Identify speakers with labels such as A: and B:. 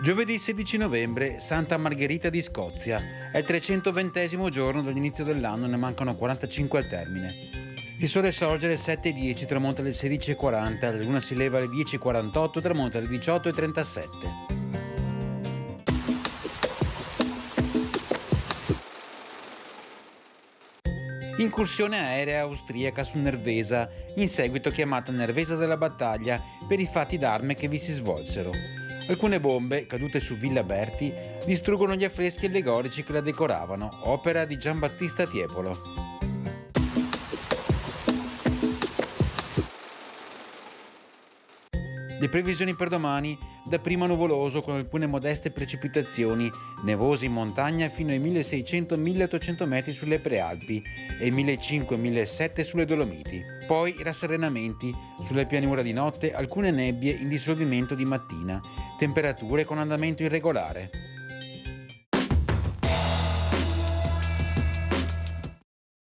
A: Giovedì 16 novembre, Santa Margherita di Scozia. È il 320° giorno dall'inizio dell'anno, ne mancano 45 al termine. Il sole sorge alle 7:10, tramonta alle 16:40, la luna si leva alle 10:48, tramonta alle 18:37. Incursione aerea austriaca su Nervesa, in seguito chiamata Nervesa della Battaglia per i fatti d'arme che vi si svolsero. Alcune bombe, cadute su Villa Berti, distruggono gli affreschi allegorici che la decoravano, opera di Giambattista Tiepolo. Le previsioni per domani: dapprima nuvoloso con alcune modeste precipitazioni, nevoso in montagna fino ai 1600-1800 metri sulle prealpi e 1500-1700 sulle Dolomiti. Poi rasserenamenti, sulle pianure di notte alcune nebbie in dissolvimento di mattina, temperature con andamento irregolare.